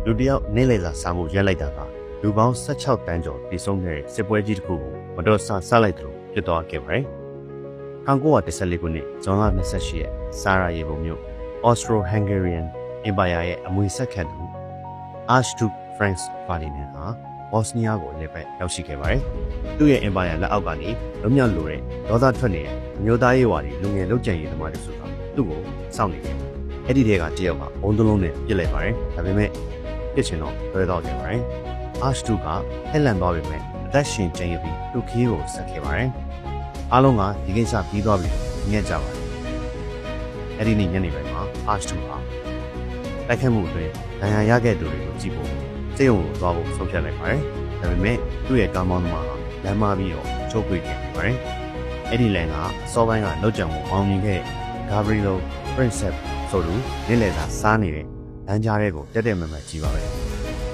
လူတယောက်နေလေသာစာမှုရက်လိုက်တာကလူပေါင်း16တန်းကျော်ပြည်ဆုံးခဲ့တဲ့စစ်ပွဲကြီးတစ်ခုကိုမတော်ဆဆလိုက်သလိုဖြစ်သွားခဲ့ပါတယ်။1914ခုနှစ်ဇွန်လ28ရက်စာရာယေဗိုမြို့ Austro-Hungarian Empire ရဲ့အမွေဆက်ခံသူ Archduke Franz Ferdinand ဟာဘော့စနီးယားကိုလက်ပတ်ရောက်ရှိခဲ့ပါတယ်။သူ့ရဲ့ Empire လက်အောက်ကနေလွတ်မြောက်လိုတဲ့ဒေါသထွက်နေတဲ့အမျိုးသားရေးဝါဒီလူငယ်လုပ်ကြံရေးသမားတွေဆိုတာသူ့ကိုစောင့်နေတယ်။အဲ့ဒီတည်းကတယောက်ကဘုံတလုံးနဲ့ပြစ်လိုက်ပါတယ်။ဒါပေမဲ့ပြစ်ချင်တော့လွဲတော့ခဲ့ပါတယ်။ Archduke ကဟဲ့လန်သွားပေမဲ့အသက်ရှင်ကျန်ရပြီးသူ့ခီးကိုဆက်ခဲ့ပါတယ်။အားလုံးကဒီကိစ္စပြီးသွားပြီလို့ညံ့ကြပါတယ်။အဲ့ဒီနေ့ညနေပိုင်းမှာ Archduke ကတိုက်ခတ်မှုအတွင်းဒဏ်ရာရခဲ့သူတွေကိုကြည့်ဖို့စိတ်ုံကိုသွားဖို့ဆုံးဖြတ်လိုက်ပါတယ်။ဒါပေမဲ့သူ့ရဲ့ကားမောင်းသမားကလမ်းမပြီးတော့ချုပ်ပြေးခဲ့ပါတယ်။အဲ့ဒီလမ်းကအစောပိုင်းကလောက်ကြံမှုအောင်မြင်ခဲ့ Gabriel Princep ဆိုသူနေ့လည်စာစားနေတဲ့လမ်းကြားတွေကိုတက်တက်မမတ်ကြည့်ပါပဲ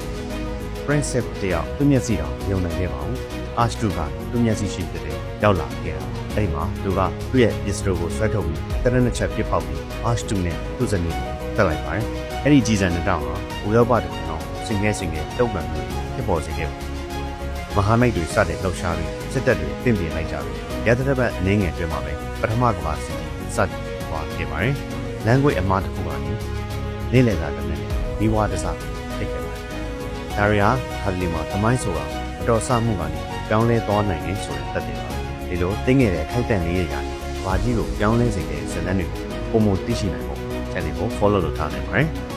။ Princep တယောက်သူ့မျက်စိတော့ယုံနိုင်ခဲ့ပါဘူး။ Archduke ကသူ့မျက်စိရှိတဲ့ရောက်လာခဲ့တာ။အဲ့ဒီမှာသူကသူ့ရဲ့ pistol ကိုဆွဲထုတ်ပြီးတရက်နှစ်ချက်ပစ်ဖောက်ပြီး Archduke နဲ့သူ့ဇနီးကိုတက်လိုက်ပါတယ်။အဲ့ဒီကြီးစံတဲ့တောင်ဟာဥရောပတစ်ခုလုံးစင်ငယ်တုတ်ပံပြီးဖြစ်ပေါ်စေခဲ့ပါတယ်။မဟာမိတ်တွေစတဲ့လှုပ်ရှားပြီးစစ်တပ်တွေပင့်ပြင်လိုက်ကြပြီးရသတ္တပတ်အနေငယ်တွင်မှာပဲပထမကမ္ဘာစစ်စတင်သွားခဲ့ပါတယ်။လမ်းကွေ့အမှားတစ်ခုကနေနေ့လည်စာတစ်နေ့ဒီဝါဒစာဖြစ်ခဲ့ပါတယ်။ဒါရီယာခါလီမှာသမိုင်းဆိုတာအတော်ဆမှုကနေပြောင်းလဲသွားနိုင်တယ်ဆိုတဲ့သက်သေပါ။ဒီလိုတင်းငယ်တဲ့ခိုက်တန့်လေးတွေရာဘာကြီးကိုပြောင်းလဲစေတဲ့ဇာတ်လမ်းတွေကိုပုံမသိရှိနိုင်ဖို့ channel ကို follow လုပ်ထားနိုင်ပါတယ်။